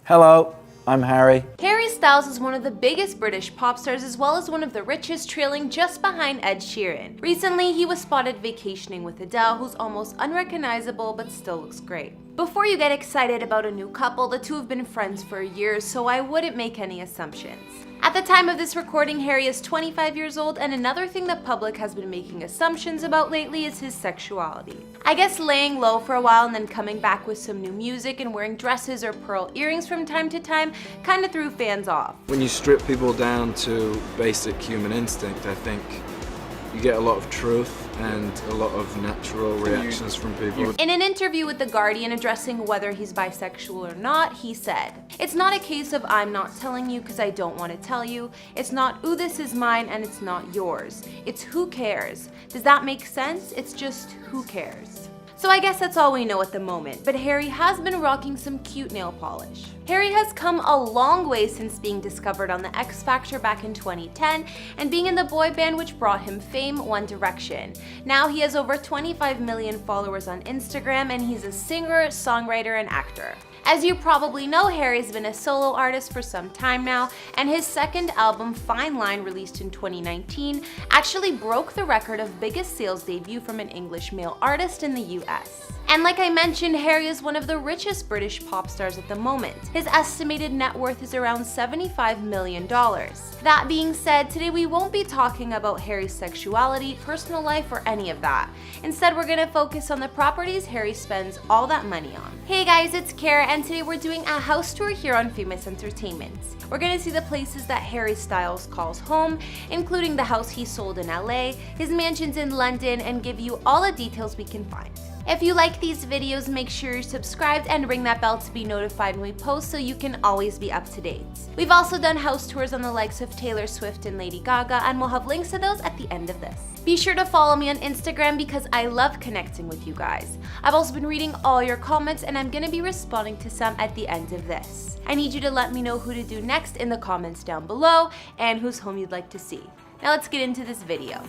Hello, I'm Harry. Harry Styles is one of the biggest British pop stars as well as one of the richest, trailing just behind Ed Sheeran. Recently, he was spotted vacationing with Adele, who's almost unrecognizable but still looks great. Before you get excited about a new couple, the two have been friends for years, so I wouldn't make any assumptions. At the time of this recording, Harry is 25 years old, and another thing the public has been making assumptions about lately is his sexuality. I guess laying low for a while and then coming back with some new music and wearing dresses or pearl earrings from time to time kinda threw fans off. When you strip people down to basic human instinct, I think you get a lot of truth and a lot of natural reactions from people. In an interview with The Guardian addressing whether he's bisexual or not, he said, "It's not a case of I'm not telling you because I don't want to tell you. It's not, ooh, this is mine and it's not yours. It's who cares. Does that make sense? It's just who cares." So I guess that's all we know at the moment, but Harry has been rocking some cute nail polish. Harry has come a long way since being discovered on the X Factor back in 2010 and being in the boy band which brought him fame, One Direction. Now he has over 25 million followers on Instagram and he's a singer, songwriter, and actor. As you probably know, Harry's been a solo artist for some time now, and his second album, Fine Line, released in 2019, actually broke the record of biggest sales debut from an English male artist in the US. And like I mentioned, Harry is one of the richest British pop stars at the moment. His estimated net worth is around $75 million. That being said, today we won't be talking about Harry's sexuality, personal life, or any of that. Instead, we're gonna focus on the properties Harry spends all that money on. Hey guys, it's Kara, and today we're doing a house tour here on Famous Entertainment. We're gonna see the places that Harry Styles calls home, including the house he sold in LA, his mansions in London, and give you all the details we can find. If you like these videos, make sure you're subscribed and ring that bell to be notified when we post so you can always be up to date. We've also done house tours on the likes of Taylor Swift and Lady Gaga, and we'll have links to those at the end of this. Be sure to follow me on Instagram because I love connecting with you guys. I've also been reading all your comments and I'm gonna be responding to some at the end of this. I need you to let me know who to do next in the comments down below and whose home you'd like to see. Now let's get into this video.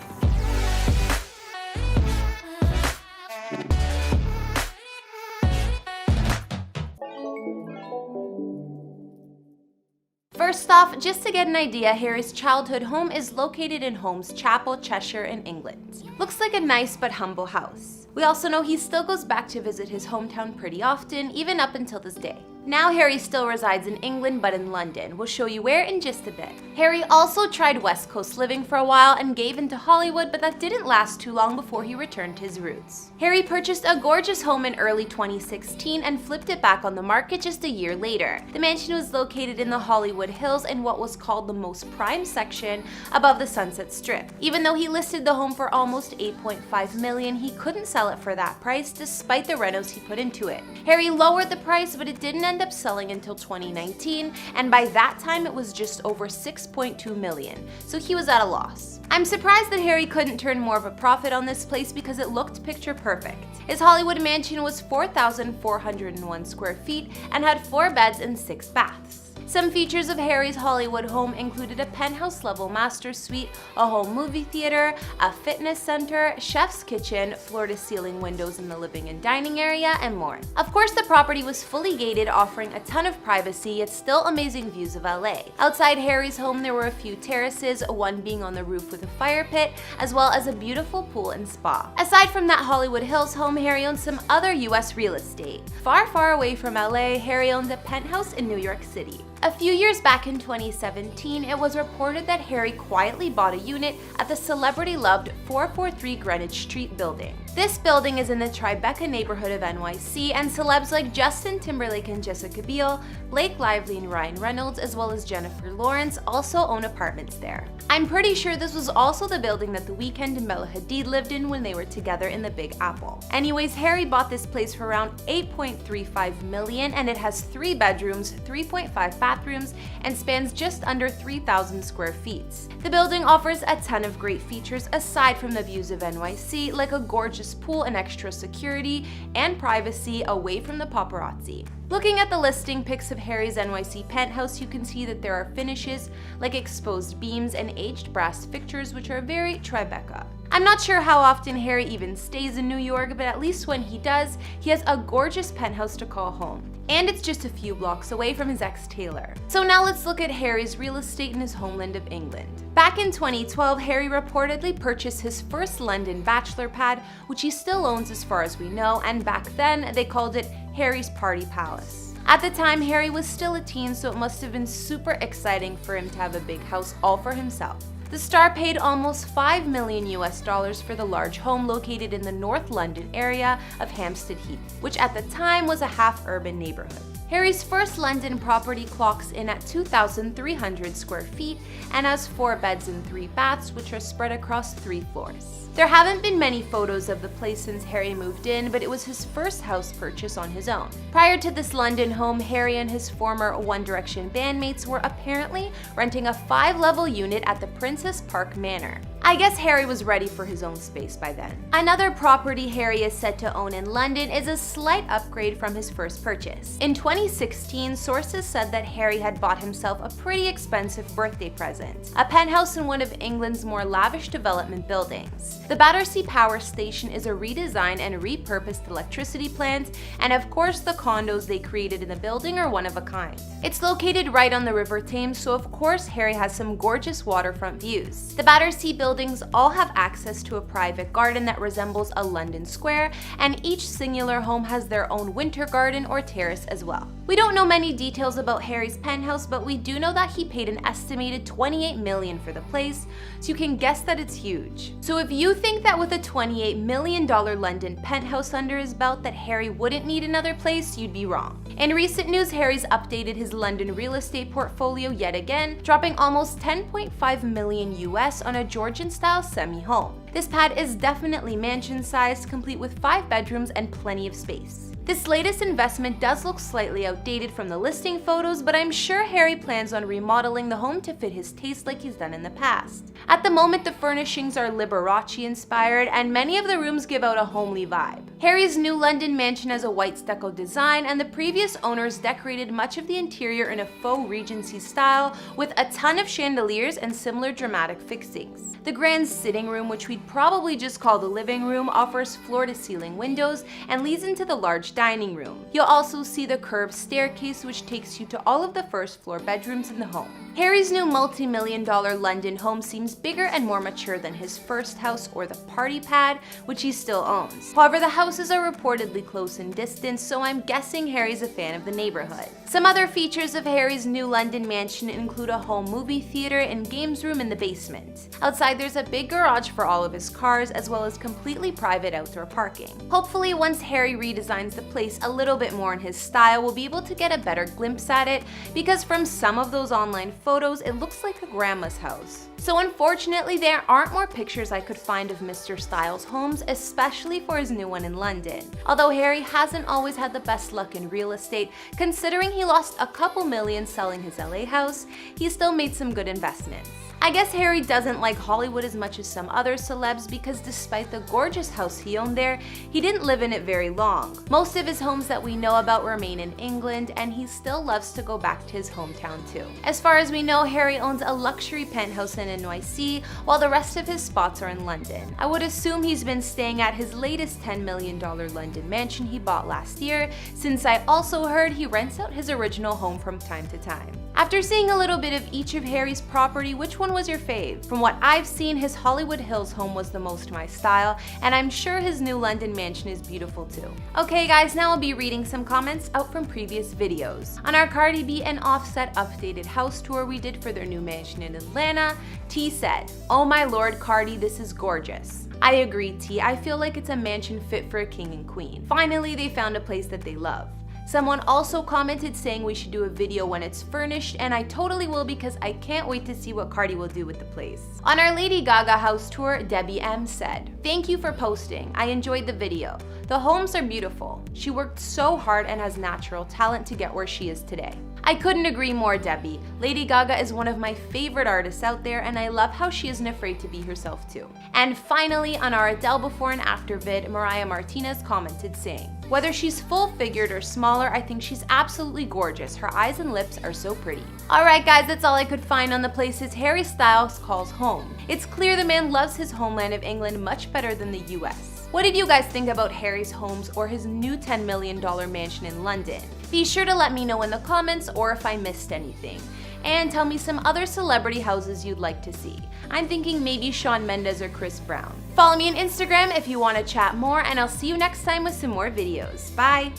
First off, just to get an idea, Harry's childhood home is located in Holmes Chapel, Cheshire in England. Looks like a nice but humble house. We also know he still goes back to visit his hometown pretty often, even up until this day. Now Harry still resides in England but in London. We'll show you where in just a bit. Harry also tried West Coast living for a while and gave into Hollywood, but that didn't last too long before he returned to his roots. Harry purchased a gorgeous home in early 2016 and flipped it back on the market just a year later. The mansion was located in the Hollywood Hills in what was called the most prime section above the Sunset Strip. Even though he listed the home for almost $8.5 million, he couldn't sell it for that price despite the renos he put into it. Harry lowered the price, but it didn't end up selling until 2019, and by that time it was just over $6.2 million, so he was at a loss. I'm surprised that Harry couldn't turn more of a profit on this place because it looked picture perfect. His Hollywood mansion was 4,401 square feet and had 4 beds and 6 baths. Some features of Harry's Hollywood home included a penthouse-level master suite, a home movie theater, a fitness center, chef's kitchen, floor-to-ceiling windows in the living and dining area, and more. Of course, the property was fully gated, offering a ton of privacy, yet still amazing views of LA. Outside Harry's home, there were a few terraces, one being on the roof with a fire pit, as well as a beautiful pool and spa. Aside from that Hollywood Hills home, Harry owned some other US real estate. Far away from LA, Harry owned a penthouse in New York City. A few years back in 2017, it was reported that Harry quietly bought a unit at the celebrity-loved 443 Greenwich Street building. This building is in the Tribeca neighborhood of NYC, and celebs like Justin Timberlake and Jessica Biel, Blake Lively and Ryan Reynolds, as well as Jennifer Lawrence also own apartments there. I'm pretty sure this was also the building that The Weeknd and Bella Hadid lived in when they were together in the Big Apple. Anyways, Harry bought this place for around $8.35 million, and it has 3 bedrooms, 3.5 bathrooms, and spans just under 3,000 square feet. The building offers a ton of great features aside from the views of NYC, like a gorgeous pool and extra security and privacy away from the paparazzi. Looking at the listing pics of Harry's NYC penthouse, you can see that there are finishes like exposed beams and aged brass fixtures, which are very Tribeca. I'm not sure how often Harry even stays in New York, but at least when he does, he has a gorgeous penthouse to call home. And it's just a few blocks away from his ex Taylor. So now let's look at Harry's real estate in his homeland of England. Back in 2012, Harry reportedly purchased his first London bachelor pad, which he still owns as far as we know, and back then they called it Harry's Party Palace. At the time, Harry was still a teen, so it must have been super exciting for him to have a big house all for himself. The star paid almost $5 million for the large home located in the North London area of Hampstead Heath, which at the time was a half-urban neighborhood. Harry's first London property clocks in at 2,300 square feet and has 4 beds and 3 baths, which are spread across 3 floors. There haven't been many photos of the place since Harry moved in, but it was his first house purchase on his own. Prior to this London home, Harry and his former One Direction bandmates were apparently renting a 5-level unit at the Princess Park Manor. I guess Harry was ready for his own space by then. Another property Harry is said to own in London is a slight upgrade from his first purchase. In 2016, sources said that Harry had bought himself a pretty expensive birthday present, a penthouse in one of England's more lavish development buildings. The Battersea Power Station is a redesigned and repurposed electricity plant, and of course the condos they created in the building are one of a kind. It's located right on the River Thames, so of course Harry has some gorgeous waterfront views. The Battersea buildings all have access to a private garden that resembles a London square, and each singular home has their own winter garden or terrace as well. We don't know many details about Harry's penthouse, but we do know that he paid an estimated $28 million for the place, so you can guess that it's huge. So if you think that with a $28 million London penthouse under his belt that Harry wouldn't need another place, you'd be wrong. In recent news, Harry's updated his London real estate portfolio yet again, dropping almost $10.5 million US on a Georgian-style semi-home. This pad is definitely mansion-sized, complete with 5 bedrooms and plenty of space. This latest investment does look slightly outdated from the listing photos, but I'm sure Harry plans on remodeling the home to fit his taste like he's done in the past. At the moment, the furnishings are Liberace inspired, and many of the rooms give out a homely vibe. Harry's new London mansion has a white stucco design, and the previous owners decorated much of the interior in a faux Regency style with a ton of chandeliers and similar dramatic fixings. The grand sitting room, which we'd probably just call the living room, offers floor-to-ceiling windows and leads into the large dining room. You'll also see the curved staircase, which takes you to all of the first floor bedrooms in the home. Harry's new multi-million-dollar London home seems bigger and more mature than his first house or the party pad, which he still owns. However, the houses are reportedly close in distance, so I'm guessing Harry's a fan of the neighborhood. Some other features of Harry's new London mansion include a home movie theater and games room in the basement. Outside, there's a big garage for all of his cars, as well as completely private outdoor parking. Hopefully, once Harry redesigns the place a little bit more in his style, we'll be able to get a better glimpse at it, because from some of those online photos, it looks like a grandma's house. So unfortunately, there aren't more pictures I could find of Mr. Styles' homes, especially for his new one in London. Although Harry hasn't always had the best luck in real estate, considering he lost a couple million selling his LA house, he still made some good investments. I guess Harry doesn't like Hollywood as much as some other celebs, because despite the gorgeous house he owned there, he didn't live in it very long. Most of his homes that we know about remain in England, and he still loves to go back to his hometown too. As far as we know, Harry owns a luxury penthouse in NYC, while the rest of his spots are in London. I would assume he's been staying at his latest $10 million London mansion he bought last year, since I also heard he rents out his original home from time to time. After seeing a little bit of each of Harry's property, which one was your fave? From what I've seen, his Hollywood Hills home was the most my style, and I'm sure his new London mansion is beautiful too. Okay guys, now I'll be reading some comments out from previous videos. On our Cardi B and Offset updated house tour we did for their new mansion in Atlanta, T said, "Oh my lord Cardi, this is gorgeous." I agree T, I feel like it's a mansion fit for a king and queen. Finally, they found a place that they love. Someone also commented saying we should do a video when it's furnished, and I totally will, because I can't wait to see what Cardi will do with the place. On our Lady Gaga house tour, Debbie M said, "Thank you for posting. I enjoyed the video. The homes are beautiful. She worked so hard and has natural talent to get where she is today. I couldn't agree more, Debbie. Lady Gaga is one of my favorite artists out there, and I love how she isn't afraid to be herself too. And finally, on our Adele before and after vid, Mariah Martinez commented saying, "Whether she's full-figured or smaller, I think she's absolutely gorgeous. Her eyes and lips are so pretty." Alright guys, that's all I could find on the places Harry Styles calls home. It's clear the man loves his homeland of England much better than the US. What did you guys think about Harry's homes or his new $10 million mansion in London? Be sure to let me know in the comments or if I missed anything. And tell me some other celebrity houses you'd like to see. I'm thinking maybe Shawn Mendes or Chris Brown. Follow me on Instagram if you want to chat more, and I'll see you next time with some more videos. Bye!